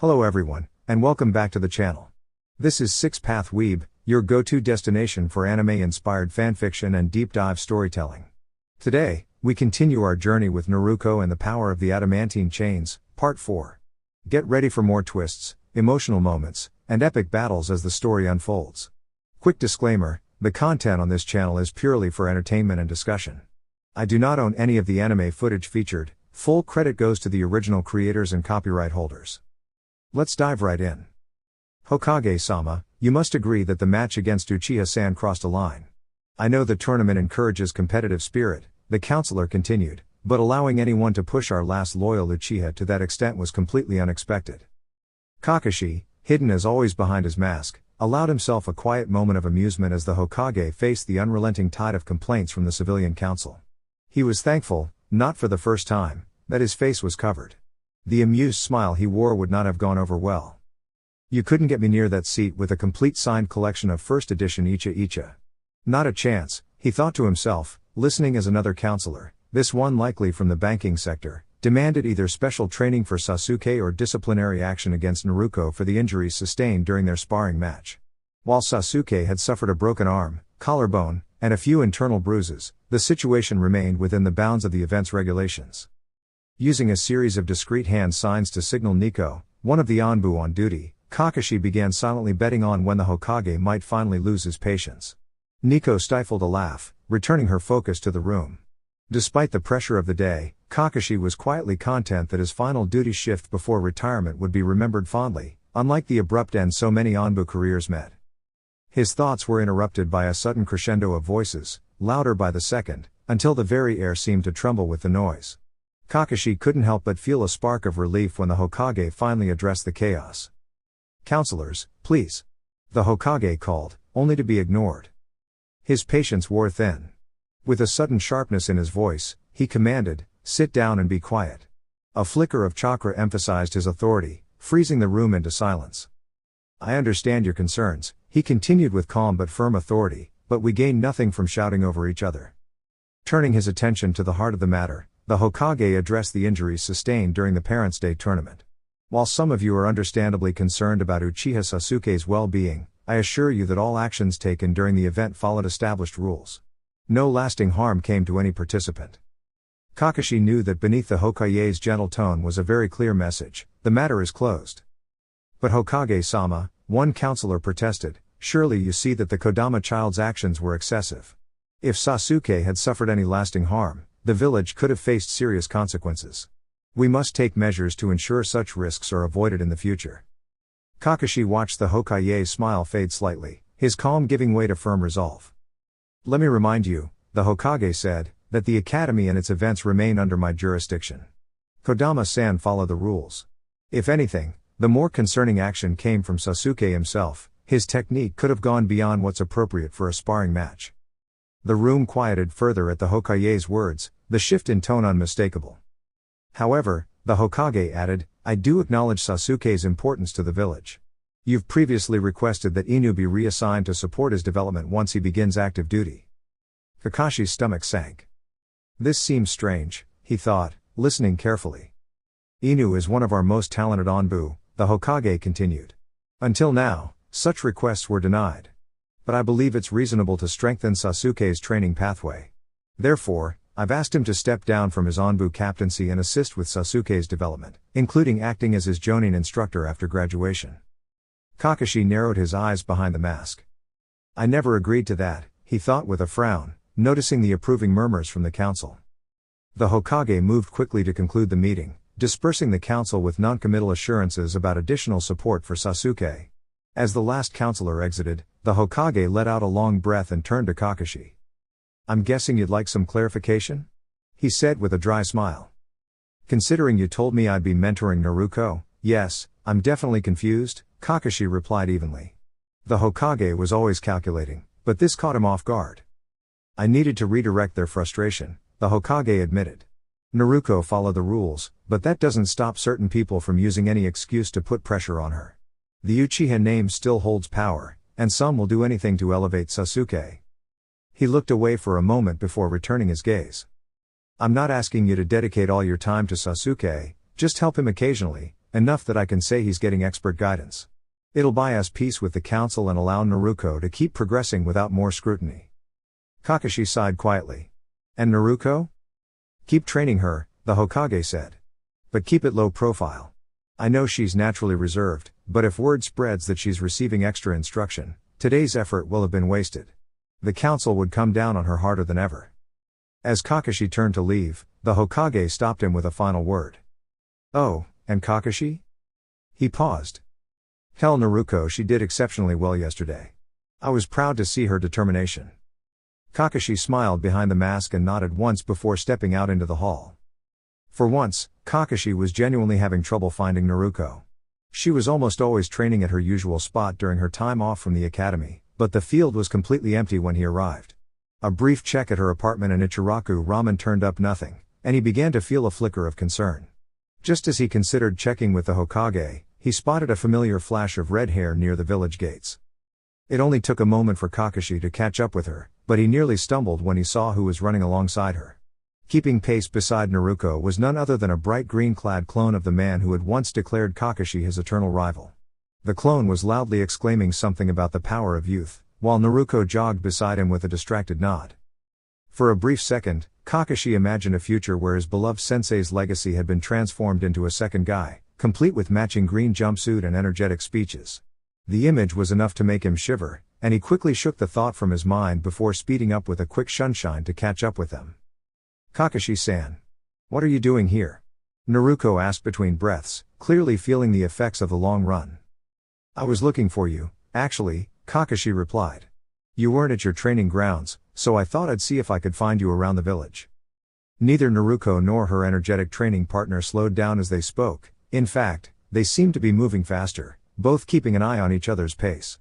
Hello everyone, and welcome back to the channel. This is Six Path Weeb, your go-to destination for anime-inspired fanfiction and deep dive storytelling. Today, we continue our journey with Naruko and the Power of the Adamantine Chains, Part 4. Get ready for more twists, emotional moments, and epic battles as the story unfolds. Quick disclaimer, the content on this channel is purely for entertainment and discussion. I do not own any of the anime footage featured, full credit goes to the original creators and copyright holders. Let's dive right in. Hokage-sama, you must agree that the match against Uchiha-san crossed a line. I know the tournament encourages competitive spirit, the counselor continued, but allowing anyone to push our last loyal Uchiha to that extent was completely unexpected. Kakashi, hidden as always behind his mask, allowed himself a quiet moment of amusement as the Hokage faced the unrelenting tide of complaints from the civilian council. He was thankful, not for the first time, that his face was covered. The amused smile he wore would not have gone over well. You couldn't get me near that seat with a complete signed collection of first edition Icha. Not a chance, he thought to himself, listening as another counselor, this one likely from the banking sector, demanded either special training for Sasuke or disciplinary action against Naruko for the injuries sustained during their sparring match. While Sasuke had suffered a broken arm, collarbone, and a few internal bruises, the situation remained within the bounds of the event's regulations. Using a series of discreet hand signs to signal Nico, one of the Anbu on duty, Kakashi began silently betting on when the Hokage might finally lose his patience. Nico stifled a laugh, returning her focus to the room. Despite the pressure of the day, Kakashi was quietly content that his final duty shift before retirement would be remembered fondly, unlike the abrupt end so many Anbu careers met. His thoughts were interrupted by a sudden crescendo of voices, louder by the second, until the very air seemed to tremble with the noise. Kakashi couldn't help but feel a spark of relief when the Hokage finally addressed the chaos. "Counselors, please." The Hokage called, only to be ignored. His patience wore thin. With a sudden sharpness in his voice, he commanded, "Sit down and be quiet." A flicker of chakra emphasized his authority, freezing the room into silence. "I understand your concerns," he continued with calm but firm authority, "but we gain nothing from shouting over each other." Turning his attention to the heart of the matter, the Hokage addressed the injuries sustained during the Parents' Day tournament. "While some of you are understandably concerned about Uchiha Sasuke's well-being, I assure you that all actions taken during the event followed established rules. No lasting harm came to any participant." Kakashi knew that beneath the Hokage's gentle tone was a very clear message: the matter is closed. "But Hokage-sama," one counselor protested, "surely you see that the Kodama child's actions were excessive. If Sasuke had suffered any lasting harm, the village could have faced serious consequences. We must take measures to ensure such risks are avoided in the future." Kakashi watched the Hokage's smile fade slightly, his calm giving way to firm resolve. "Let me remind you," the Hokage said, "that the academy and its events remain under my jurisdiction. Kodama-san followed the rules. If anything, the more concerning action came from Sasuke himself. His technique could have gone beyond what's appropriate for a sparring match." The room quieted further at the Hokage's words, the shift in tone unmistakable. "However," the Hokage added, "I do acknowledge Sasuke's importance to the village. You've previously requested that Inu be reassigned to support his development once he begins active duty." Kakashi's stomach sank. This seems strange, he thought, listening carefully. "Inu is one of our most talented Anbu," the Hokage continued. "Until now, such requests were denied. But I believe it's reasonable to strengthen Sasuke's training pathway. Therefore, I've asked him to step down from his Anbu captaincy and assist with Sasuke's development, including acting as his Jonin instructor after graduation." Kakashi narrowed his eyes behind the mask. "I never agreed to that," he thought with a frown, noticing the approving murmurs from the council. The Hokage moved quickly to conclude the meeting, dispersing the council with non-committal assurances about additional support for Sasuke. As the last counselor exited, the Hokage let out a long breath and turned to Kakashi. "I'm guessing you'd like some clarification?" he said with a dry smile. "Considering you told me I'd be mentoring Naruko, yes, I'm definitely confused," Kakashi replied evenly. The Hokage was always calculating, but this caught him off guard. "I needed to redirect their frustration," the Hokage admitted. "Naruko followed the rules, but that doesn't stop certain people from using any excuse to put pressure on her. The Uchiha name still holds power, and some will do anything to elevate Sasuke." He looked away for a moment before returning his gaze. "I'm not asking you to dedicate all your time to Sasuke, just help him occasionally, enough that I can say he's getting expert guidance. It'll buy us peace with the council and allow Naruko to keep progressing without more scrutiny. Kakashi sighed quietly. And Naruko? Keep training her, the Hokage said. But keep it low profile. I know she's naturally reserved, but if word spreads that she's receiving extra instruction, today's effort will have been wasted. The council would come down on her harder than ever. As Kakashi turned to leave, the Hokage stopped him with a final word. Oh, and Kakashi? He paused. Tell Naruko she did exceptionally well yesterday. I was proud to see her determination. Kakashi smiled behind the mask and nodded once before stepping out into the hall. For once, Kakashi was genuinely having trouble finding Naruko. She was almost always training at her usual spot during her time off from the academy, but the field was completely empty when he arrived. A brief check at her apartment in Ichiraku Ramen turned up nothing, and he began to feel a flicker of concern. Just as he considered checking with the Hokage, he spotted a familiar flash of red hair near the village gates. It only took a moment for Kakashi to catch up with her, but he nearly stumbled when he saw who was running alongside her. Keeping pace beside Naruko was none other than a bright green-clad clone of the man who had once declared Kakashi his eternal rival. The clone was loudly exclaiming something about the power of youth, while Naruko jogged beside him with a distracted nod. For a brief second, Kakashi imagined a future where his beloved sensei's legacy had been transformed into a second guy, complete with matching green jumpsuit and energetic speeches. The image was enough to make him shiver, and he quickly shook the thought from his mind before speeding up with a quick shunshine to catch up with them. Kakashi-san. What are you doing here? Naruko asked between breaths, clearly feeling the effects of the long run. I was looking for you, actually, Kakashi replied. You weren't at your training grounds, so I thought I'd see if I could find you around the village. Neither Naruko nor her energetic training partner slowed down as they spoke. In fact, they seemed to be moving faster, both keeping an eye on each other's pace.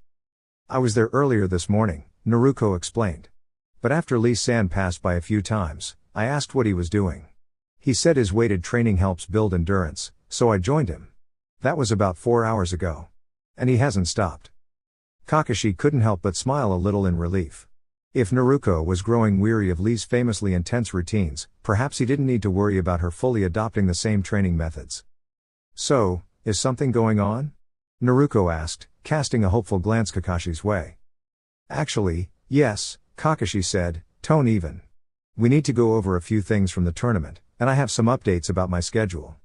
I was there earlier this morning, Naruko explained. But after Lee-san passed by a few times, I asked what he was doing. He said his weighted training helps build endurance, so I joined him. That was about 4 hours ago. And he hasn't stopped. Kakashi couldn't help but smile a little in relief. If Naruko was growing weary of Lee's famously intense routines, perhaps he didn't need to worry about her fully adopting the same training methods. So, is something going on? Naruko asked, casting a hopeful glance Kakashi's way. Actually, yes, Kakashi said, tone even. We need to go over a few things from the tournament, and I have some updates about my schedule.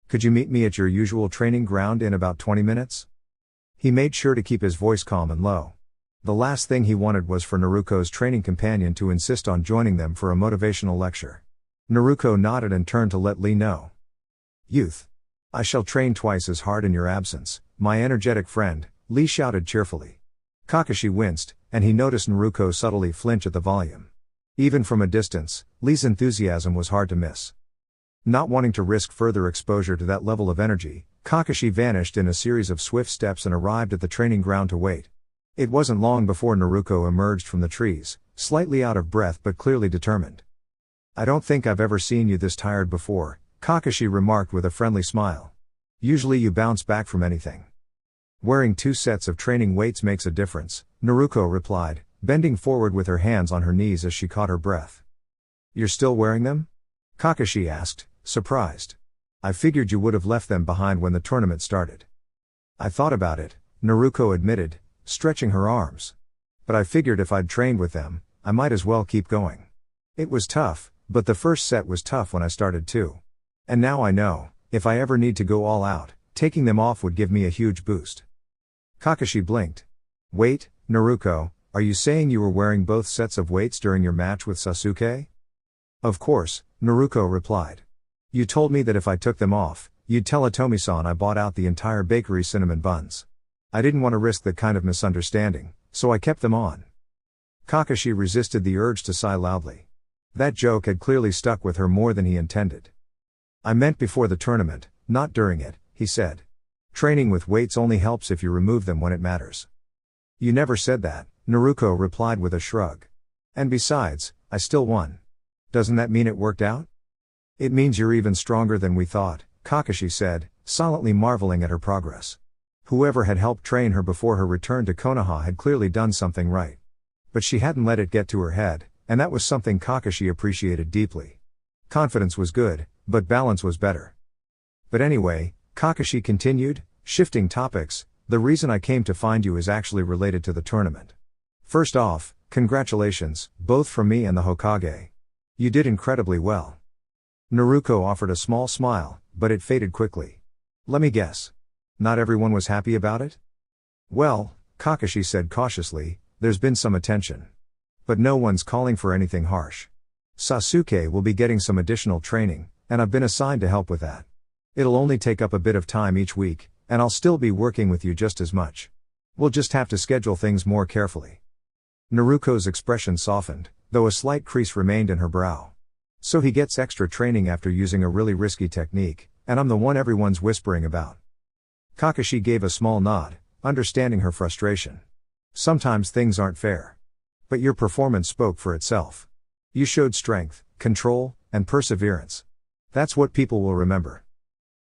Could you meet me at your usual training ground in about 20 minutes? He made sure to keep his voice calm and low. The last thing he wanted was for Naruko's training companion to insist on joining them for a motivational lecture. Naruko nodded and turned to let Lee know. Youth. I shall train twice as hard in your absence, my energetic friend, Lee shouted cheerfully. Kakashi winced, and he noticed Naruko subtly flinch at the volume. Even from a distance, Lee's enthusiasm was hard to miss. Not wanting to risk further exposure to that level of energy, Kakashi vanished in a series of swift steps and arrived at the training ground to wait. It wasn't long before Naruko emerged from the trees, slightly out of breath but clearly determined. I don't think I've ever seen you this tired before, Kakashi remarked with a friendly smile. Usually you bounce back from anything. Wearing 2 sets of training weights makes a difference, Naruko replied, bending forward with her hands on her knees as she caught her breath. You're still wearing them? Kakashi asked, surprised. I figured you would have left them behind when the tournament started. I thought about it, Naruko admitted, stretching her arms. But I figured if I'd trained with them, I might as well keep going. It was tough, but the first set was tough when I started too. And now I know, if I ever need to go all out, taking them off would give me a huge boost. Kakashi blinked. Wait, Naruko, are you saying you were wearing both sets of weights during your match with Sasuke? Of course, Naruko replied. You told me that if I took them off, you'd tell Atomi-san I bought out the entire bakery cinnamon buns. I didn't want to risk that kind of misunderstanding, so I kept them on. Kakashi resisted the urge to sigh loudly. That joke had clearly stuck with her more than he intended. I meant before the tournament, not during it, he said. Training with weights only helps if you remove them when it matters. You never said that, Naruko replied with a shrug. And besides, I still won. Doesn't that mean it worked out? It means you're even stronger than we thought, Kakashi said, silently marveling at her progress. Whoever had helped train her before her return to Konoha had clearly done something right. But she hadn't let it get to her head, and that was something Kakashi appreciated deeply. Confidence was good, but balance was better. But anyway, Kakashi continued, shifting topics, the reason I came to find you is actually related to the tournament. First off, congratulations, both from me and the Hokage. You did incredibly well. Naruko offered a small smile, but it faded quickly. Let me guess. Not everyone was happy about it? Well, Kakashi said cautiously, there's been some attention. But no one's calling for anything harsh. Sasuke will be getting some additional training, and I've been assigned to help with that. It'll only take up a bit of time each week, and I'll still be working with you just as much. We'll just have to schedule things more carefully. Naruko's expression softened, though a slight crease remained in her brow. So he gets extra training after using a really risky technique, and I'm the one everyone's whispering about. Kakashi gave a small nod, understanding her frustration. Sometimes things aren't fair. But your performance spoke for itself. You showed strength, control, and perseverance. That's what people will remember.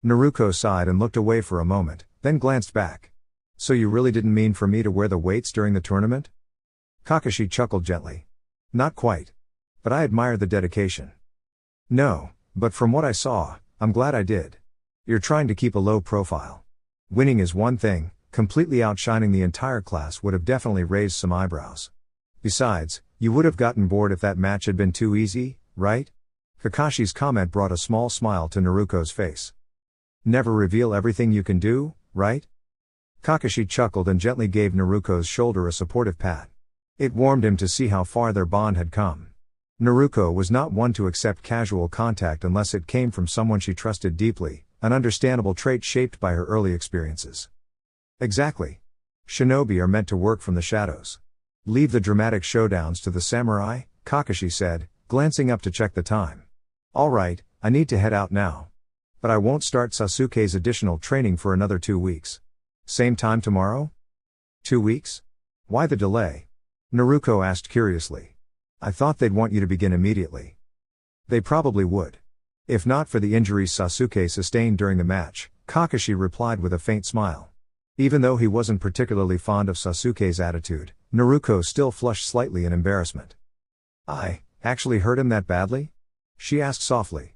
Naruko sighed and looked away for a moment, then glanced back. So you really didn't mean for me to wear the weights during the tournament? Kakashi chuckled gently. Not quite. But I admire the dedication. No, but from what I saw, I'm glad I did. You're trying to keep a low profile. Winning is one thing, completely outshining the entire class would have definitely raised some eyebrows. Besides, you would have gotten bored if that match had been too easy, right? Kakashi's comment brought a small smile to Naruko's face. Never reveal everything you can do, right? Kakashi chuckled and gently gave Naruko's shoulder a supportive pat. It warmed him to see how far their bond had come. Naruko was not one to accept casual contact unless it came from someone she trusted deeply, an understandable trait shaped by her early experiences. Exactly. Shinobi are meant to work from the shadows. Leave the dramatic showdowns to the samurai, Kakashi said, glancing up to check the time. All right, I need to head out now. But I won't start Sasuke's additional training for another 2 weeks. Same time tomorrow? 2 weeks? Why the delay? Naruko asked curiously. I thought they'd want you to begin immediately. They probably would. If not for the injuries Sasuke sustained during the match, Kakashi replied with a faint smile. Even though he wasn't particularly fond of Sasuke's attitude, Naruko still flushed slightly in embarrassment. I actually hurt him that badly? She asked softly.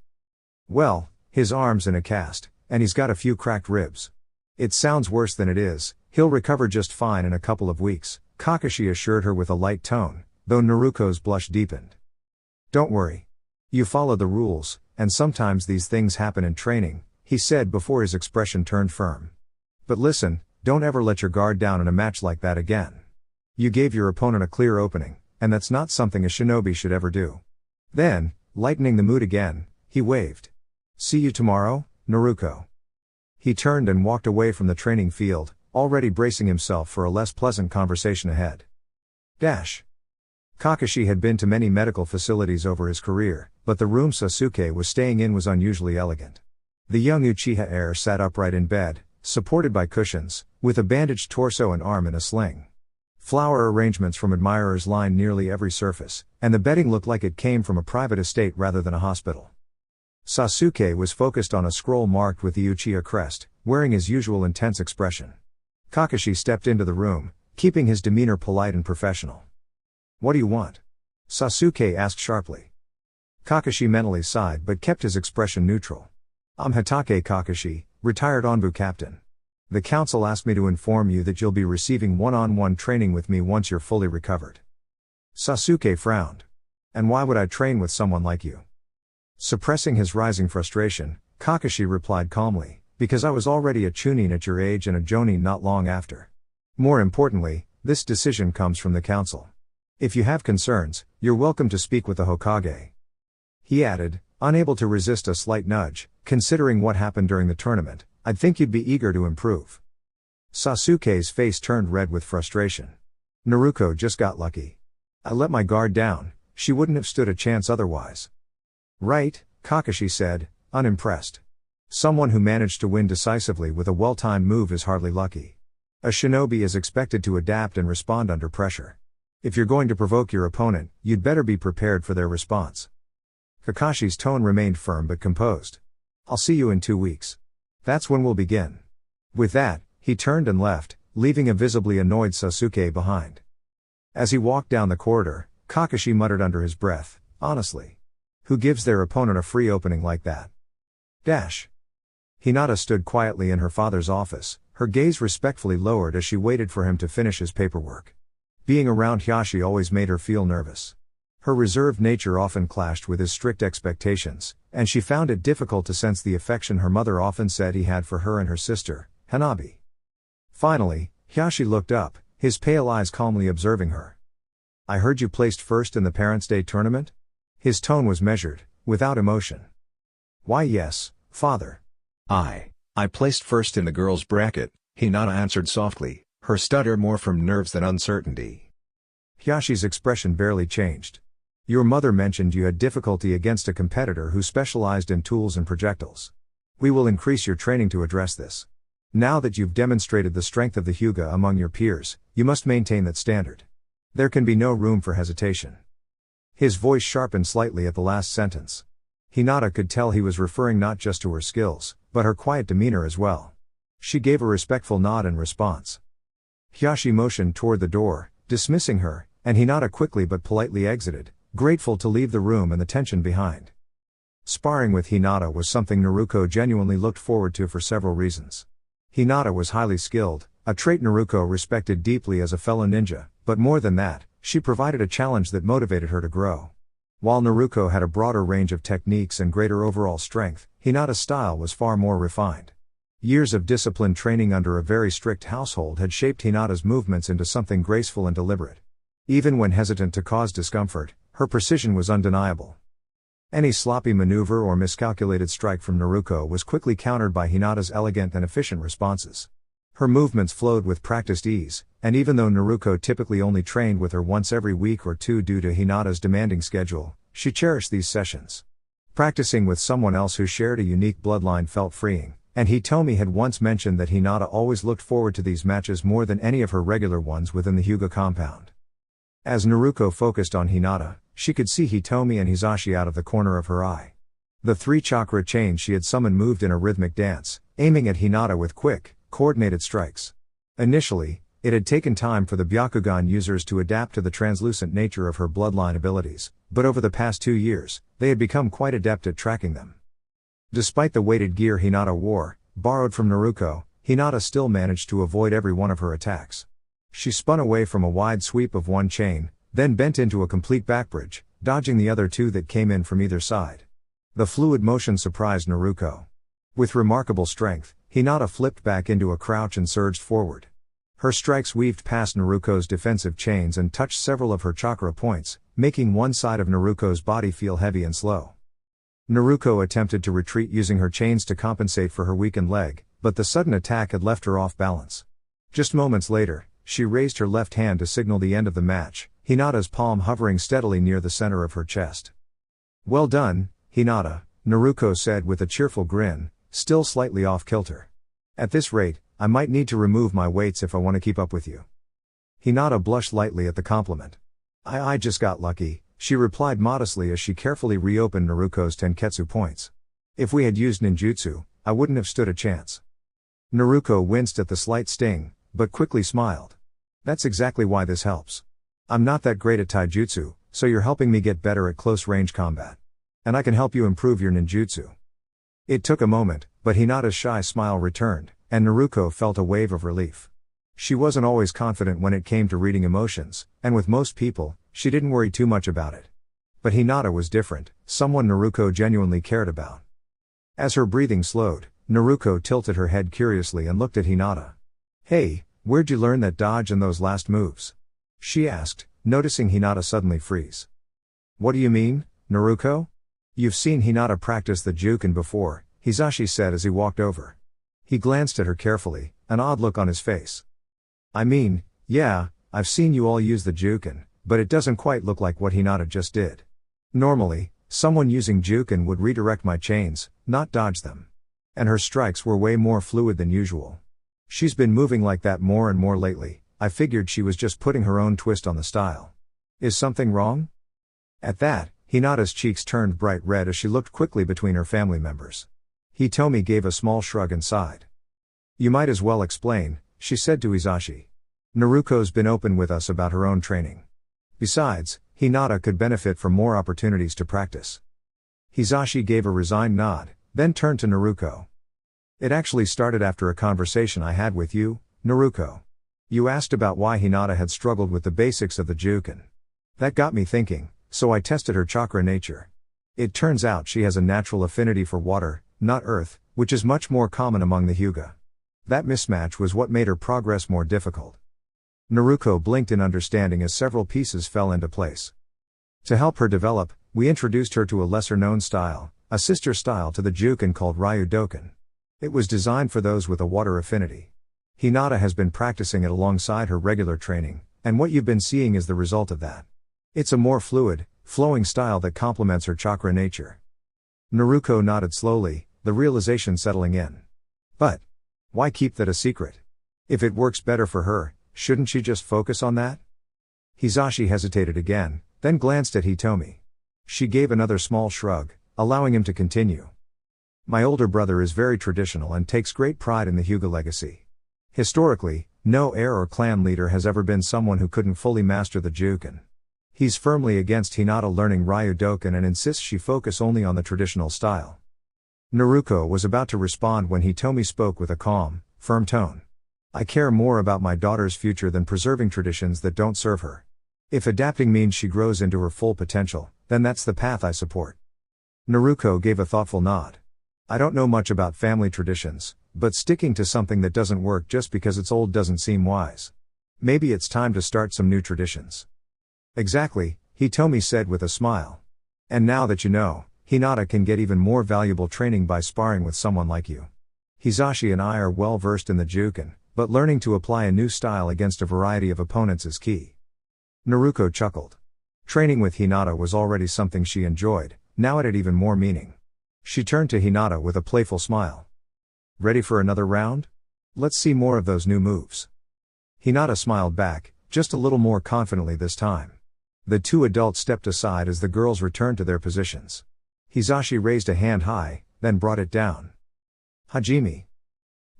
Well, his arm's in a cast, and he's got a few cracked ribs. It sounds worse than it is, he'll recover just fine in a couple of weeks, Kakashi assured her with a light tone, though Naruko's blush deepened. Don't worry. You follow the rules, and sometimes these things happen in training, he said before his expression turned firm. But listen, don't ever let your guard down in a match like that again. You gave your opponent a clear opening, and that's not something a shinobi should ever do. Then, lightening the mood again, he waved. See you tomorrow, Naruko. He turned and walked away from the training field, already bracing himself for a less pleasant conversation ahead. Kakashi had been to many medical facilities over his career, but the room Sasuke was staying in was unusually elegant. The young Uchiha heir sat upright in bed, supported by cushions, with a bandaged torso and arm in a sling. Flower arrangements from admirers lined nearly every surface, and the bedding looked like it came from a private estate rather than a hospital. Sasuke was focused on a scroll marked with the Uchiha crest, wearing his usual intense expression. Kakashi stepped into the room, keeping his demeanor polite and professional. What do you want? Sasuke asked sharply. Kakashi mentally sighed but kept his expression neutral. I'm Hatake Kakashi, retired Onbu captain. The council asked me to inform you that you'll be receiving one-on-one training with me once you're fully recovered. Sasuke frowned. And why would I train with someone like you? Suppressing his rising frustration, Kakashi replied calmly, because I was already a chunin at your age and a jonin not long after. More importantly, this decision comes from the council. If you have concerns, you're welcome to speak with the Hokage. He added, unable to resist a slight nudge, considering what happened during the tournament, I'd think you'd be eager to improve. Sasuke's face turned red with frustration. Naruko just got lucky. I let my guard down, she wouldn't have stood a chance otherwise. Right, Kakashi said, unimpressed. Someone who managed to win decisively with a well-timed move is hardly lucky. A shinobi is expected to adapt and respond under pressure. If you're going to provoke your opponent, you'd better be prepared for their response. Kakashi's tone remained firm but composed. I'll see you in 2 weeks. That's when we'll begin. With that, he turned and left, leaving a visibly annoyed Sasuke behind. As he walked down the corridor, Kakashi muttered under his breath, honestly. Who gives their opponent a free opening like that? Hinata stood quietly in her father's office, her gaze respectfully lowered as she waited for him to finish his paperwork. Being around Hiyashi always made her feel nervous. Her reserved nature often clashed with his strict expectations, and she found it difficult to sense the affection her mother often said he had for her and her sister, Hanabi. Finally, Hiyashi looked up, his pale eyes calmly observing her. "I heard you placed first in the Parents' Day tournament?" His tone was measured, without emotion. "Why yes, father. I placed first in the girls' bracket," Hinata answered softly, her stutter more from nerves than uncertainty. Hiyashi's expression barely changed. "Your mother mentioned you had difficulty against a competitor who specialized in tools and projectiles. We will increase your training to address this. Now that you've demonstrated the strength of the Hyuga among your peers, you must maintain that standard. There can be no room for hesitation." His voice sharpened slightly at the last sentence. Hinata could tell he was referring not just to her skills, but her quiet demeanor as well. She gave a respectful nod in response. Hiyashi motioned toward the door, dismissing her, and Hinata quickly but politely exited, grateful to leave the room and the tension behind. Sparring with Hinata was something Naruko genuinely looked forward to for several reasons. Hinata was highly skilled, a trait Naruko respected deeply as a fellow ninja, but more than that, she provided a challenge that motivated her to grow. While Naruko had a broader range of techniques and greater overall strength, Hinata's style was far more refined. Years of disciplined training under a very strict household had shaped Hinata's movements into something graceful and deliberate. Even when hesitant to cause discomfort, her precision was undeniable. Any sloppy maneuver or miscalculated strike from Naruko was quickly countered by Hinata's elegant and efficient responses. Her movements flowed with practiced ease, and even though Naruko typically only trained with her once every week or two due to Hinata's demanding schedule, she cherished these sessions. Practicing with someone else who shared a unique bloodline felt freeing, and Hitomi had once mentioned that Hinata always looked forward to these matches more than any of her regular ones within the Hyuga compound. As Naruko focused on Hinata, she could see Hitomi and Hisashi out of the corner of her eye. The 3 chakra chains she had summoned moved in a rhythmic dance, aiming at Hinata with quick, coordinated strikes. Initially, it had taken time for the Byakugan users to adapt to the translucent nature of her bloodline abilities, but over the past 2 years, they had become quite adept at tracking them. Despite the weighted gear Hinata wore, borrowed from Naruko, Hinata still managed to avoid every one of her attacks. She spun away from a wide sweep of one chain, then bent into a complete backbridge, dodging the other 2 that came in from either side. The fluid motion surprised Naruko. With remarkable strength, Hinata flipped back into a crouch and surged forward. Her strikes weaved past Naruko's defensive chains and touched several of her chakra points, making one side of Naruko's body feel heavy and slow. Naruko attempted to retreat using her chains to compensate for her weakened leg, but the sudden attack had left her off balance. Just moments later, she raised her left hand to signal the end of the match, Hinata's palm hovering steadily near the center of her chest. "Well done, Hinata," Naruko said with a cheerful grin, still slightly off kilter. "At this rate, I might need to remove my weights if I want to keep up with you." Hinata blushed lightly at the compliment. I just got lucky," she replied modestly as she carefully reopened Naruko's tenketsu points. "If we had used ninjutsu, I wouldn't have stood a chance." Naruko winced at the slight sting, but quickly smiled. "That's exactly why this helps. I'm not that great at taijutsu, so you're helping me get better at close-range combat. And I can help you improve your ninjutsu." It took a moment, but Hinata's shy smile returned, and Naruko felt a wave of relief. She wasn't always confident when it came to reading emotions, and with most people, she didn't worry too much about it. But Hinata was different, someone Naruko genuinely cared about. As her breathing slowed, Naruko tilted her head curiously and looked at Hinata. "Hey, where'd you learn that dodge and those last moves?" she asked, noticing Hinata suddenly freeze. "What do you mean, Naruko?" "You've seen Hinata practice the Juken before," Hisashi said as he walked over. He glanced at her carefully, an odd look on his face. "I mean, yeah, I've seen you all use the Juken, but it doesn't quite look like what Hinata just did. Normally, someone using Juken would redirect my chains, not dodge them. And her strikes were way more fluid than usual. She's been moving like that more and more lately. I figured she was just putting her own twist on the style. Is something wrong?" At that, Hinata's cheeks turned bright red as she looked quickly between her family members. Hitomi gave a small shrug and sighed. "You might as well explain," she said to Hisashi. "Naruko's been open with us about her own training. Besides, Hinata could benefit from more opportunities to practice." Hisashi gave a resigned nod, then turned to Naruko. It actually started after a conversation I had with you, Naruko. You asked about why Hinata had struggled with the basics of the Juken. That got me thinking, so I tested her chakra nature. It turns out she has a natural affinity for water, not earth, which is much more common among the Hyuga. That mismatch was what made her progress more difficult. Naruko blinked in understanding as several pieces fell into place. To help her develop, we introduced her to a lesser-known style, a sister style to the Juken called Ryudoken. It was designed for those with a water affinity. Hinata has been practicing it alongside her regular training, and what you've been seeing is the result of that. It's a more fluid, flowing style that complements her chakra nature. Naruko nodded slowly, the realization settling in. But why keep that a secret? If it works better for her, shouldn't she just focus on that? Hisashi hesitated again, then glanced at Hitomi. She gave another small shrug, allowing him to continue. My older brother is very traditional and takes great pride in the Hyuga legacy. Historically, no heir or clan leader has ever been someone who couldn't fully master the Juken. He's firmly against Hinata learning Ryudoken and insists she focus only on the traditional style. Naruko was about to respond when Hitomi spoke with a calm, firm tone. I care more about my daughter's future than preserving traditions that don't serve her. If adapting means she grows into her full potential, then that's the path I support. Naruko gave a thoughtful nod. I don't know much about family traditions, but sticking to something that doesn't work just because it's old doesn't seem wise. Maybe it's time to start some new traditions. Exactly, Hitomi said with a smile. And now that you know, Hinata can get even more valuable training by sparring with someone like you. Hisashi and I are well versed in the Juken, but learning to apply a new style against a variety of opponents is key. Naruko chuckled. Training with Hinata was already something she enjoyed, now it had even more meaning. She turned to Hinata with a playful smile. Ready for another round? Let's see more of those new moves. Hinata smiled back, just a little more confidently this time. The two adults stepped aside as the girls returned to their positions. Hisashi raised a hand high, then brought it down. Hajime.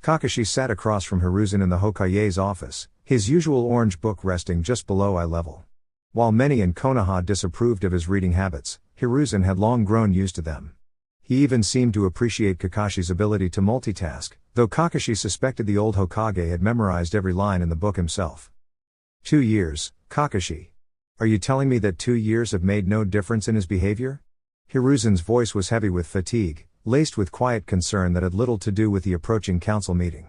Kakashi sat across from Hiruzen in the Hokage's office, his usual orange book resting just below eye level. While many in Konoha disapproved of his reading habits, Hiruzen had long grown used to them. He even seemed to appreciate Kakashi's ability to multitask, though Kakashi suspected the old Hokage had memorized every line in the book himself. 2 years, Kakashi. Are you telling me that 2 years have made no difference in his behavior? Hiruzen's voice was heavy with fatigue, laced with quiet concern that had little to do with the approaching council meeting.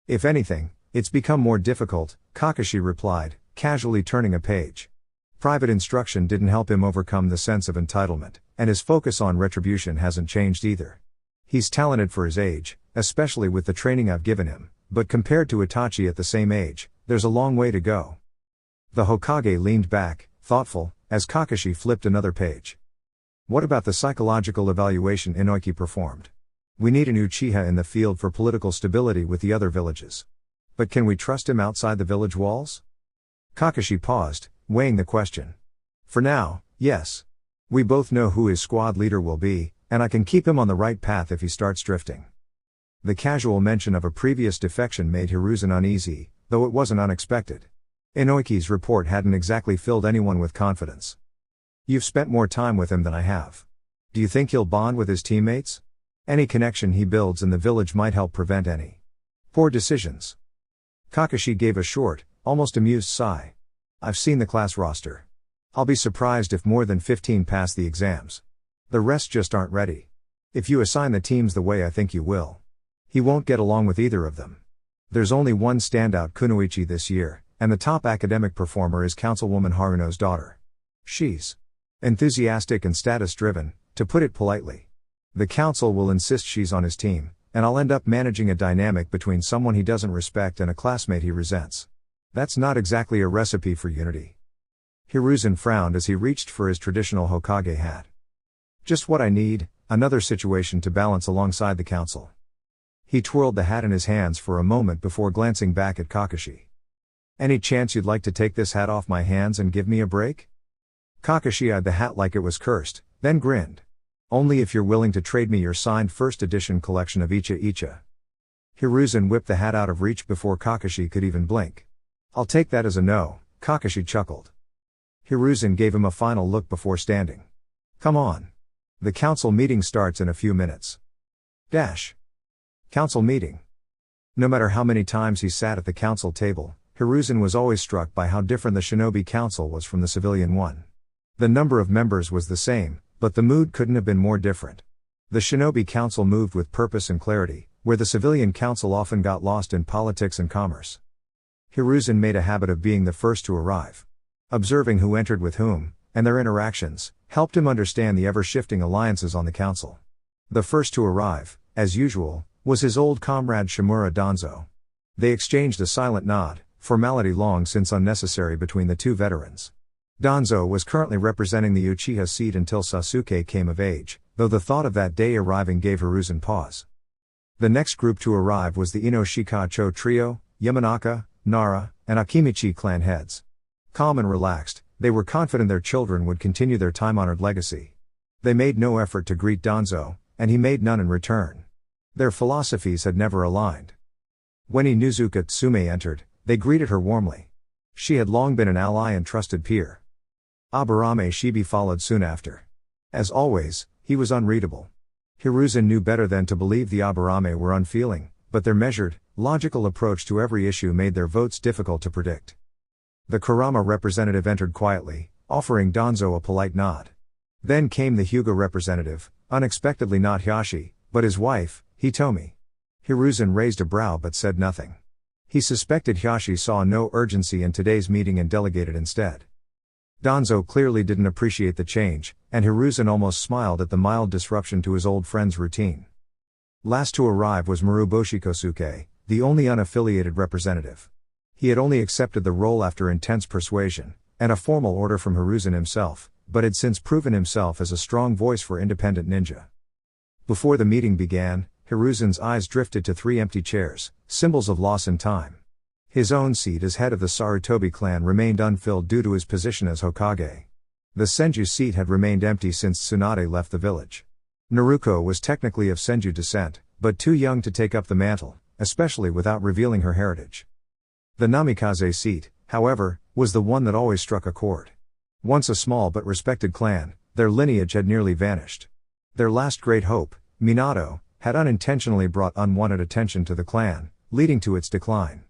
If anything, it's become more difficult, Kakashi replied, casually turning a page. Private instruction didn't help him overcome the sense of entitlement, and his focus on retribution hasn't changed either. He's talented for his age, especially with the training I've given him, but compared to Itachi at the same age, there's a long way to go. The Hokage leaned back, thoughtful, as Kakashi flipped another page. What about the psychological evaluation Inoki performed? We need an Uchiha in the field for political stability with the other villages. But can we trust him outside the village walls? Kakashi paused, weighing the question. For now, yes. We both know who his squad leader will be, and I can keep him on the right path if he starts drifting. The casual mention of a previous defection made Hiruzen uneasy, though it wasn't unexpected. Inoki's report hadn't exactly filled anyone with confidence. You've spent more time with him than I have. Do you think he'll bond with his teammates? Any connection he builds in the village might help prevent any poor decisions. Kakashi gave a short, almost amused sigh. I've seen the class roster. I'll be surprised if more than 15 pass the exams. The rest just aren't ready. If you assign the teams the way I think you will, he won't get along with either of them. There's only one standout Kunoichi this year, and the top academic performer is Councilwoman Haruno's daughter. She's enthusiastic and status-driven, to put it politely. The council will insist she's on his team, and I'll end up managing a dynamic between someone he doesn't respect and a classmate he resents. That's not exactly a recipe for unity. Hiruzen frowned as he reached for his traditional Hokage hat. Just what I need, another situation to balance alongside the council. He twirled the hat in his hands for a moment before glancing back at Kakashi. Any chance you'd like to take this hat off my hands and give me a break? Kakashi eyed the hat like it was cursed, then grinned. Only if you're willing to trade me your signed first edition collection of Icha Icha. Hiruzen whipped the hat out of reach before Kakashi could even blink. I'll take that as a no, Kakashi chuckled. Hiruzen gave him a final look before standing. Come on. The council meeting starts in a few minutes. Dash. Council meeting. No matter how many times he sat at the council table, Hiruzen was always struck by how different the Shinobi Council was from the civilian one. The number of members was the same, but the mood couldn't have been more different. The Shinobi Council moved with purpose and clarity, where the civilian council often got lost in politics and commerce. Hiruzen made a habit of being the first to arrive. Observing who entered with whom, and their interactions, helped him understand the ever-shifting alliances on the council. The first to arrive, as usual, was his old comrade Shimura Danzo. They exchanged a silent nod, formality long since unnecessary between the two veterans. Danzo was currently representing the Uchiha seat until Sasuke came of age, though the thought of that day arriving gave Hiruzen pause. The next group to arrive was the Ino-Shikacho trio, Yamanaka, Nara, and Akimichi clan heads. Calm and relaxed, they were confident their children would continue their time-honored legacy. They made no effort to greet Danzo, and he made none in return. Their philosophies had never aligned. When Inuzuka Tsume entered, they greeted her warmly. She had long been an ally and trusted peer. Aburame Shibi followed soon after. As always, he was unreadable. Hiruzen knew better than to believe the Aburame were unfeeling, but their measured, logical approach to every issue made their votes difficult to predict. The Kurama representative entered quietly, offering Danzo a polite nod. Then came the Hyuga representative, unexpectedly not Hyashi, but his wife, Hitomi. Hiruzen raised a brow but said nothing. He suspected Hyashi saw no urgency in today's meeting and delegated instead. Danzo clearly didn't appreciate the change, and Hiruzen almost smiled at the mild disruption to his old friend's routine. Last to arrive was Maruboshi Kosuke, the only unaffiliated representative. He had only accepted the role after intense persuasion, and a formal order from Hiruzen himself, but had since proven himself as a strong voice for independent ninja. Before the meeting began, Hiruzen's eyes drifted to 3 empty chairs, symbols of loss in time. His own seat as head of the Sarutobi clan remained unfilled due to his position as Hokage. The Senju seat had remained empty since Tsunade left the village. Naruko was technically of Senju descent, but too young to take up the mantle, especially without revealing her heritage. The Namikaze seat, however, was the one that always struck a chord. Once a small but respected clan, their lineage had nearly vanished. Their last great hope, Minato, had unintentionally brought unwanted attention to the clan, leading to its decline.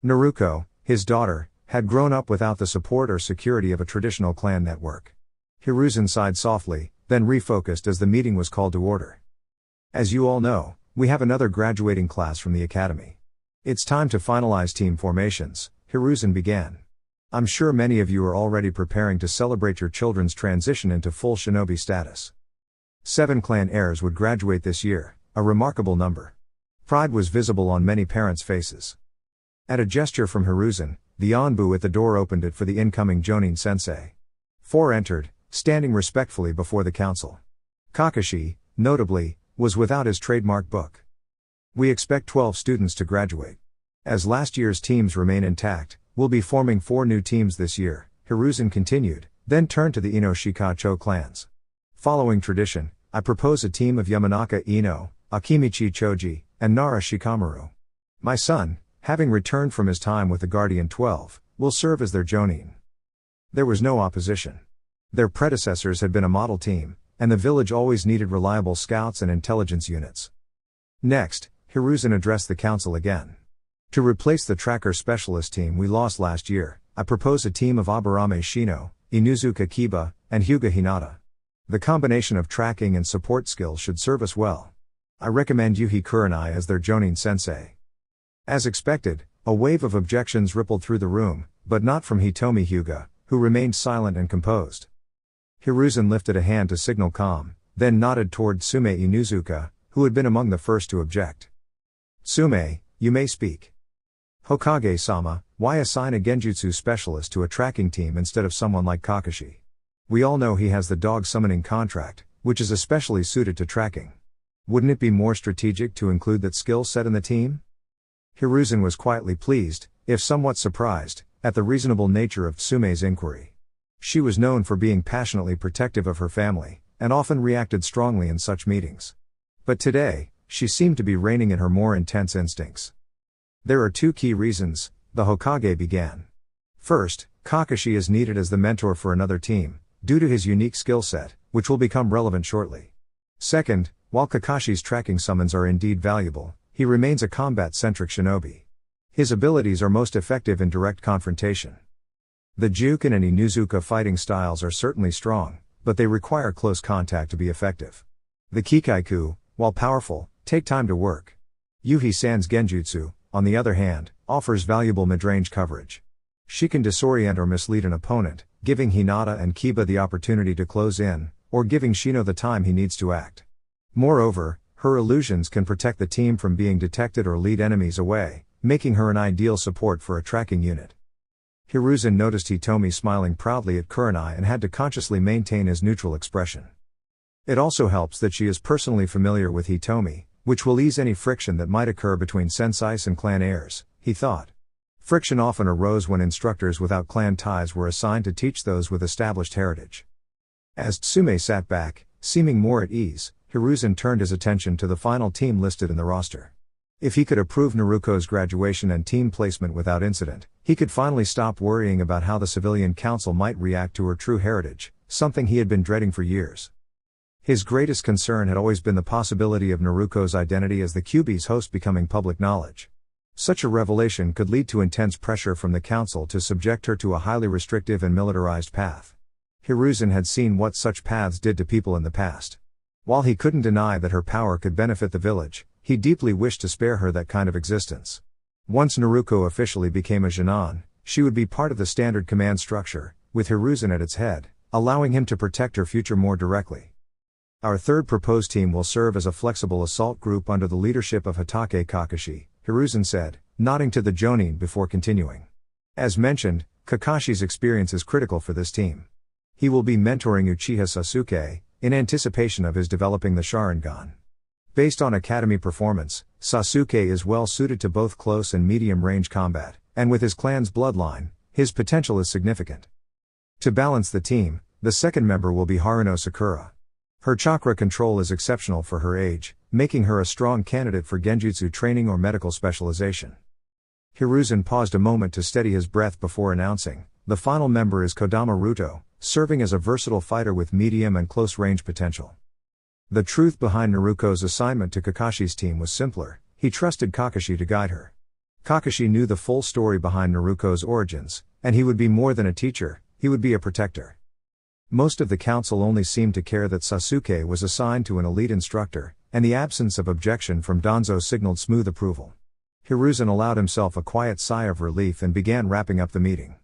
Naruko, his daughter, had grown up without the support or security of a traditional clan network. Hiruzen sighed softly, then refocused as the meeting was called to order. As you all know, we have another graduating class from the academy. It's time to finalize team formations, Hiruzen began. I'm sure many of you are already preparing to celebrate your children's transition into full shinobi status. 7 clan heirs would graduate this year, a remarkable number. Pride was visible on many parents' faces. At a gesture from Hiruzen, the Anbu at the door opened it for the incoming Jonin sensei. 4 entered, standing respectfully before the council. Kakashi, notably, was without his trademark book. We expect 12 students to graduate. As last year's teams remain intact, we'll be forming 4 new teams this year, Hiruzen continued, then turned to the Ino-Shikacho clans. Following tradition, I propose a team of Yamanaka Ino, Akimichi Choji, and Nara Shikamaru. My son, having returned from his time with the Guardian 12, will serve as their Jonin. There was no opposition. Their predecessors had been a model team, and the village always needed reliable scouts and intelligence units. Next, Hiruzen addressed the council again. To replace the tracker specialist team we lost last year, I propose a team of Aburame Shino, Inuzuka Kiba, and Hyuga Hinata. The combination of tracking and support skills should serve us well. I recommend Yuhi Kurenai as their Jonin sensei. As expected, a wave of objections rippled through the room, but not from Hitomi Hyuga, who remained silent and composed. Hiruzen lifted a hand to signal calm, then nodded toward Tsume Inuzuka, who had been among the first to object. Tsume, you may speak. Hokage-sama, why assign a genjutsu specialist to a tracking team instead of someone like Kakashi? We all know he has the dog summoning contract, which is especially suited to tracking. Wouldn't it be more strategic to include that skill set in the team? Hiruzen was quietly pleased, if somewhat surprised, at the reasonable nature of Tsume's inquiry. She was known for being passionately protective of her family, and often reacted strongly in such meetings. But today, she seemed to be reining in her more intense instincts. There are 2 key reasons, the Hokage began. First, Kakashi is needed as the mentor for another team, due to his unique skill set, which will become relevant shortly. Second, while Kakashi's tracking summons are indeed valuable, he remains a combat-centric shinobi. His abilities are most effective in direct confrontation. The Juken and Inuzuka fighting styles are certainly strong, but they require close contact to be effective. The Kikaiku, while powerful, take time to work. Yuhi-san's Genjutsu, on the other hand, offers valuable mid-range coverage. She can disorient or mislead an opponent, giving Hinata and Kiba the opportunity to close in, or giving Shino the time he needs to act. Moreover, her illusions can protect the team from being detected or lead enemies away, making her an ideal support for a tracking unit. Hiruzen noticed Hitomi smiling proudly at Kurenai and had to consciously maintain his neutral expression. It also helps that she is personally familiar with Hitomi, which will ease any friction that might occur between senseis and clan heirs, he thought. Friction often arose when instructors without clan ties were assigned to teach those with established heritage. As Tsume sat back, seeming more at ease, Hiruzen turned his attention to the final team listed in the roster. If he could approve Naruko's graduation and team placement without incident, he could finally stop worrying about how the civilian council might react to her true heritage, something he had been dreading for years. His greatest concern had always been the possibility of Naruko's identity as the QB's host becoming public knowledge. Such a revelation could lead to intense pressure from the council to subject her to a highly restrictive and militarized path. Hiruzen had seen what such paths did to people in the past. While he couldn't deny that her power could benefit the village, he deeply wished to spare her that kind of existence. Once Naruko officially became a Genin, she would be part of the standard command structure, with Hiruzen at its head, allowing him to protect her future more directly. Our third proposed team will serve as a flexible assault group under the leadership of Hatake Kakashi, Hiruzen said, nodding to the Jonin before continuing. As mentioned, Kakashi's experience is critical for this team. He will be mentoring Uchiha Sasuke, in anticipation of his developing the Sharingan. Based on academy performance, Sasuke is well suited to both close and medium-range combat, and with his clan's bloodline, his potential is significant. To balance the team, the second member will be Haruno Sakura. Her chakra control is exceptional for her age, making her a strong candidate for genjutsu training or medical specialization. Hiruzen paused a moment to steady his breath before announcing, the final member is Kodama Ruto, serving as a versatile fighter with medium and close-range potential. The truth behind Naruko's assignment to Kakashi's team was simpler: he trusted Kakashi to guide her. Kakashi knew the full story behind Naruko's origins, and he would be more than a teacher, he would be a protector. Most of the council only seemed to care that Sasuke was assigned to an elite instructor, and the absence of objection from Danzo signaled smooth approval. Hiruzen allowed himself a quiet sigh of relief and began wrapping up the meeting.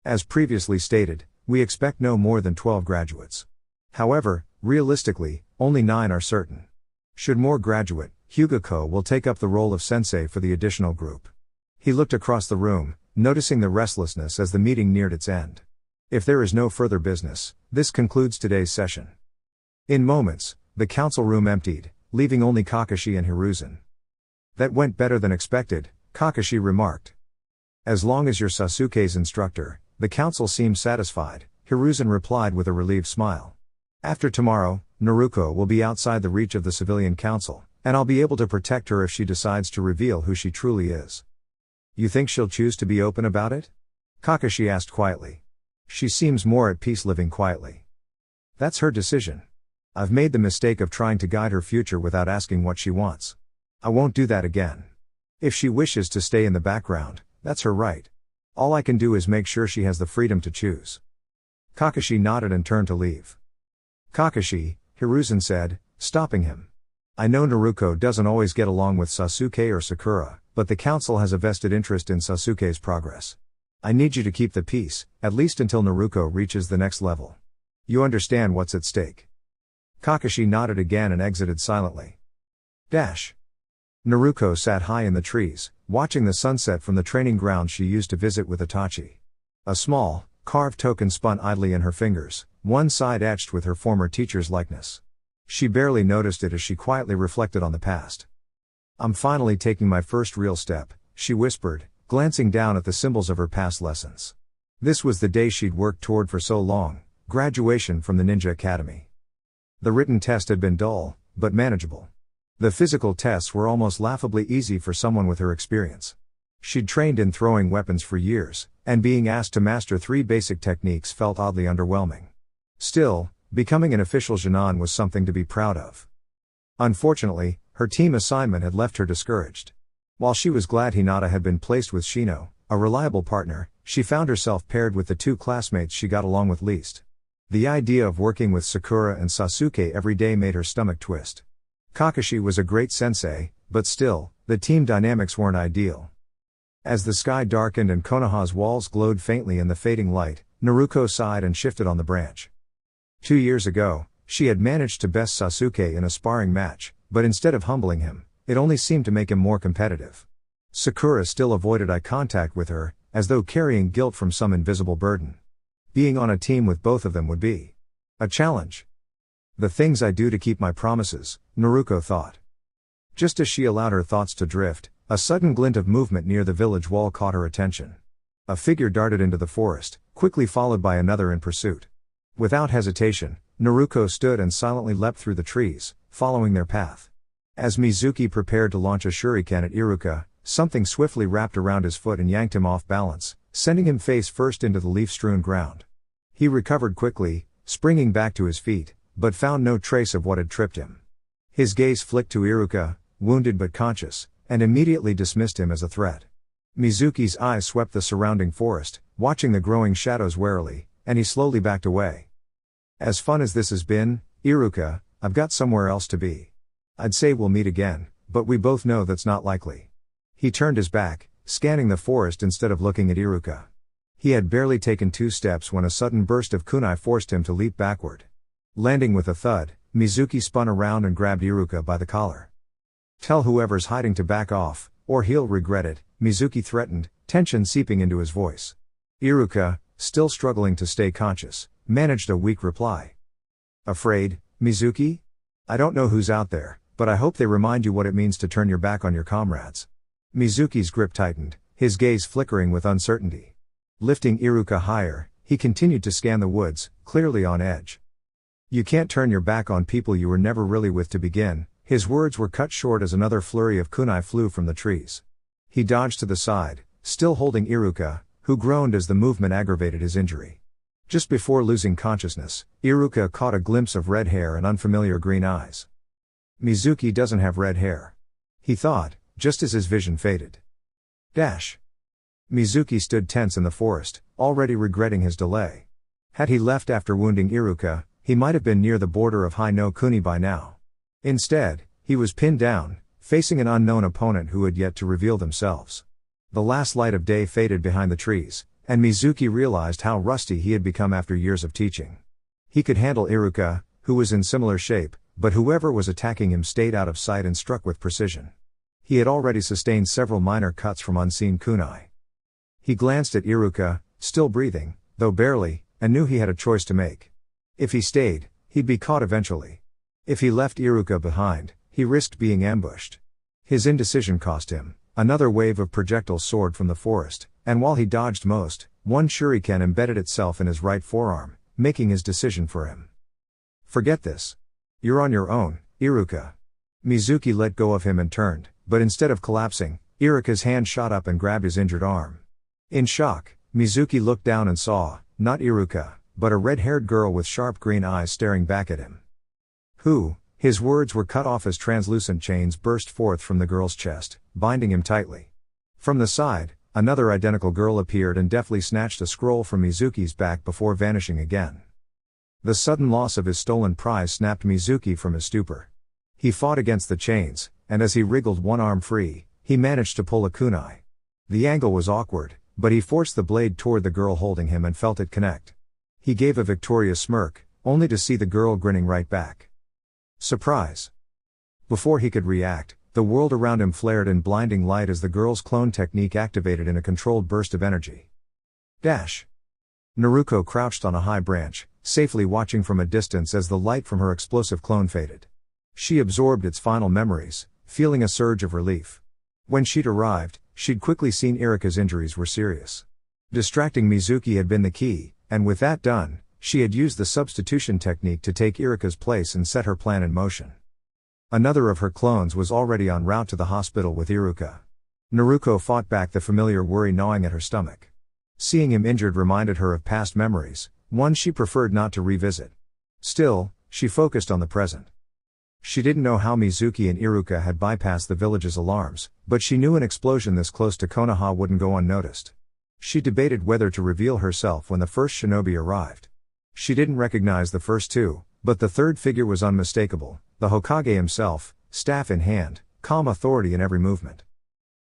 As previously stated, we expect no more than 12 graduates. However, realistically, only 9 are certain. Should more graduate, Hugako will take up the role of sensei for the additional group. He looked across the room, noticing the restlessness as the meeting neared its end. If there is no further business, this concludes today's session. In moments, the council room emptied, leaving only Kakashi and Hiruzen. That went better than expected, Kakashi remarked. As long as you're Sasuke's instructor, the council seems satisfied, Hiruzen replied with a relieved smile. After tomorrow, Naruko will be outside the reach of the civilian council, and I'll be able to protect her if she decides to reveal who she truly is. You think she'll choose to be open about it? Kakashi asked quietly. She seems more at peace living quietly. That's her decision. I've made the mistake of trying to guide her future without asking what she wants. I won't do that again. If she wishes to stay in the background, that's her right. All I can do is make sure she has the freedom to choose. Kakashi nodded and turned to leave. Kakashi, Hiruzen said, stopping him. I know Naruko doesn't always get along with Sasuke or Sakura, but the council has a vested interest in Sasuke's progress. I need you to keep the peace, at least until Naruko reaches the next level. You understand what's at stake. Kakashi nodded again and exited silently. Naruko sat high in the trees, watching the sunset from the training ground she used to visit with Itachi. A small, carved token spun idly in her fingers, one side etched with her former teacher's likeness. She barely noticed it as she quietly reflected on the past. I'm finally taking my first real step, she whispered, glancing down at the symbols of her past lessons. This was the day she'd worked toward for so long, graduation from the Ninja Academy. The written test had been dull, but manageable. The physical tests were almost laughably easy for someone with her experience. She'd trained in throwing weapons for years, and being asked to master 3 basic techniques felt oddly underwhelming. Still, becoming an official Genin was something to be proud of. Unfortunately, Her team assignment had left her discouraged. While she was glad Hinata had been placed with Shino, a reliable partner, she found herself paired with the two classmates she got along with least. The idea of working with Sakura and Sasuke every day made her stomach twist. Kakashi was a great sensei, but still, the team dynamics weren't ideal. As the sky darkened and Konoha's walls glowed faintly in the fading light, Naruko sighed and shifted on the branch. 2 years ago, she had managed to best Sasuke in a sparring match, but instead of humbling him, it only seemed to make him more competitive. Sakura still avoided eye contact with her, as though carrying guilt from some invisible burden. Being on a team with both of them would be a challenge. The things I do to keep my promises, Naruko thought. Just as she allowed her thoughts to drift, a sudden glint of movement near the village wall caught her attention. A figure darted into the forest, quickly followed by another in pursuit. Without hesitation, Naruko stood and silently leapt through the trees, following their path. As Mizuki prepared to launch a shuriken at Iruka, something swiftly wrapped around his foot and yanked him off balance, sending him face first into the leaf-strewn ground. He recovered quickly, springing back to his feet, but found no trace of what had tripped him. His gaze flicked to Iruka, wounded but conscious, and immediately dismissed him as a threat. Mizuki's eyes swept the surrounding forest, watching the growing shadows warily, and he slowly backed away. As fun as this has been, Iruka, I've got somewhere else to be. I'd say we'll meet again, but we both know that's not likely. He turned his back, scanning the forest instead of looking at Iruka. He had barely taken 2 steps when a sudden burst of kunai forced him to leap backward. Landing with a thud, Mizuki spun around and grabbed Iruka by the collar. Tell whoever's hiding to back off, or he'll regret it, Mizuki threatened, tension seeping into his voice. Iruka, still struggling to stay conscious, managed a weak reply. Afraid, Mizuki? I don't know who's out there, but I hope they remind you what it means to turn your back on your comrades. Mizuki's grip tightened, his gaze flickering with uncertainty. Lifting Iruka higher, he continued to scan the woods, clearly on edge. You can't turn your back on people you were never really with to begin. His words were cut short as another flurry of kunai flew from the trees. He dodged to the side, still holding Iruka, who groaned as the movement aggravated his injury. Just before losing consciousness, Iruka caught a glimpse of red hair and unfamiliar green eyes. Mizuki doesn't have red hair, he thought, just as his vision faded. Mizuki stood tense in the forest, already regretting his delay. Had he left after wounding Iruka, he might have been near the border of Hai no Kuni by now. Instead, he was pinned down, facing an unknown opponent who had yet to reveal themselves. The last light of day faded behind the trees, and Mizuki realized how rusty he had become after years of teaching. He could handle Iruka, who was in similar shape, but whoever was attacking him stayed out of sight and struck with precision. He had already sustained several minor cuts from unseen kunai. He glanced at Iruka, still breathing, though barely, and knew he had a choice to make. If he stayed, he'd be caught eventually. If he left Iruka behind, he risked being ambushed. His indecision cost him. Another wave of projectiles soared from the forest, and while he dodged most, one shuriken embedded itself in his right forearm, making his decision for him. Forget this. You're on your own, Iruka. Mizuki let go of him and turned, but instead of collapsing, Iruka's hand shot up and grabbed his injured arm. In shock, Mizuki looked down and saw, not Iruka, but a red-haired girl with sharp green eyes staring back at him. Who? His words were cut off as translucent chains burst forth from the girl's chest, binding him tightly. From the side, another identical girl appeared and deftly snatched a scroll from Mizuki's back before vanishing again. The sudden loss of his stolen prize snapped Mizuki from his stupor. He fought against the chains, and as he wriggled one arm free, he managed to pull a kunai. The angle was awkward, but he forced the blade toward the girl holding him and felt it connect. He gave a victorious smirk, only to see the girl grinning right back. Surprise! Before he could react, the world around him flared in blinding light as the girl's clone technique activated in a controlled burst of energy. Naruko crouched on a high branch, safely watching from a distance as the light from her explosive clone faded. She absorbed its final memories, feeling a surge of relief. When she'd arrived, she'd quickly seen Iruka's injuries were serious. Distracting Mizuki had been the key, and with that done, she had used the substitution technique to take Iruka's place and set her plan in motion. Another of her clones was already en route to the hospital with Iruka. Naruko fought back the familiar worry gnawing at her stomach. Seeing him injured reminded her of past memories, ones she preferred not to revisit. Still, she focused on the present. She didn't know how Mizuki and Iruka had bypassed the village's alarms, but she knew an explosion this close to Konoha wouldn't go unnoticed. She debated whether to reveal herself when the first shinobi arrived. She didn't recognize the first two, but the third figure was unmistakable, the Hokage himself, staff in hand, calm authority in every movement.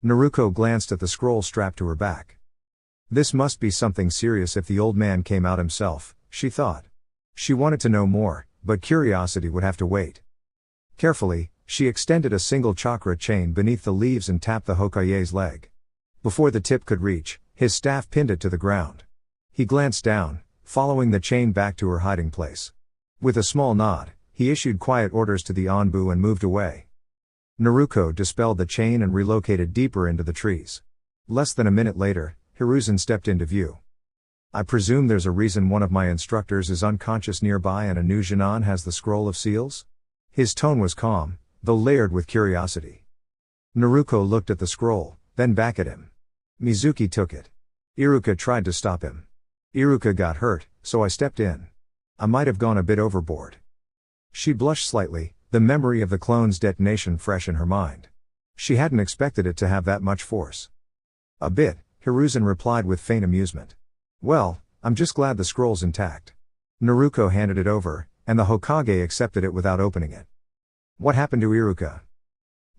Naruko glanced at the scroll strapped to her back. This must be something serious if the old man came out himself, she thought. She wanted to know more, but curiosity would have to wait. Carefully, she extended a single chakra chain beneath the leaves and tapped the Hokage's leg. Before the tip could reach, his staff pinned it to the ground. He glanced down, following the chain back to her hiding place. With a small nod, he issued quiet orders to the Anbu and moved away. Naruko dispelled the chain and relocated deeper into the trees. Less than a minute later, Hiruzen stepped into view. I presume there's a reason one of my instructors is unconscious nearby and a new Jinan has the scroll of seals? His tone was calm, though layered with curiosity. Naruko looked at the scroll, then back at him. Mizuki took it. Iruka tried to stop him. Iruka got hurt, so I stepped in. I might have gone a bit overboard. She blushed slightly, the memory of the clone's detonation fresh in her mind. She hadn't expected it to have that much force. A bit, Hiruzen replied with faint amusement. Well, I'm just glad the scroll's intact. Naruko handed it over, and the Hokage accepted it without opening it. What happened to Iruka?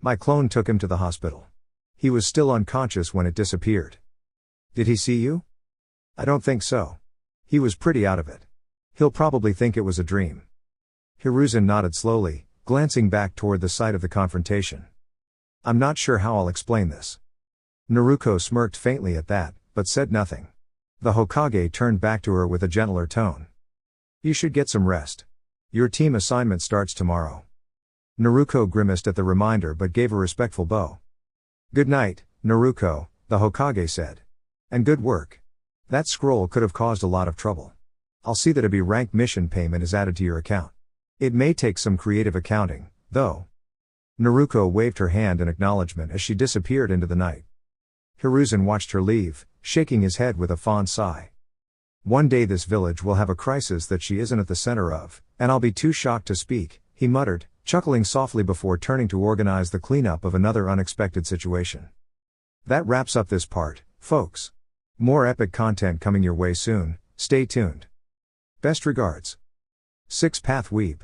My clone took him to the hospital. He was still unconscious when it disappeared. Did he see you? I don't think so. He was pretty out of it. He'll probably think it was a dream. Hiruzen nodded slowly, glancing back toward the site of the confrontation. I'm not sure how I'll explain this. Naruko smirked faintly at that, but said nothing. The Hokage turned back to her with a gentler tone. You should get some rest. Your team assignment starts tomorrow. Naruko grimaced at the reminder but gave a respectful bow. Good night, Naruko, the Hokage said. And good work. That scroll could have caused a lot of trouble. I'll see that a B-rank mission payment is added to your account. It may take some creative accounting, though. Naruko waved her hand in acknowledgement as she disappeared into the night. Hiruzen watched her leave, shaking his head with a fond sigh. One day this village will have a crisis that she isn't at the center of, and I'll be too shocked to speak, he muttered, chuckling softly before turning to organize the cleanup of another unexpected situation. That wraps up this part, folks. More epic content coming your way soon, stay tuned. Best regards. 6 Path Weeb.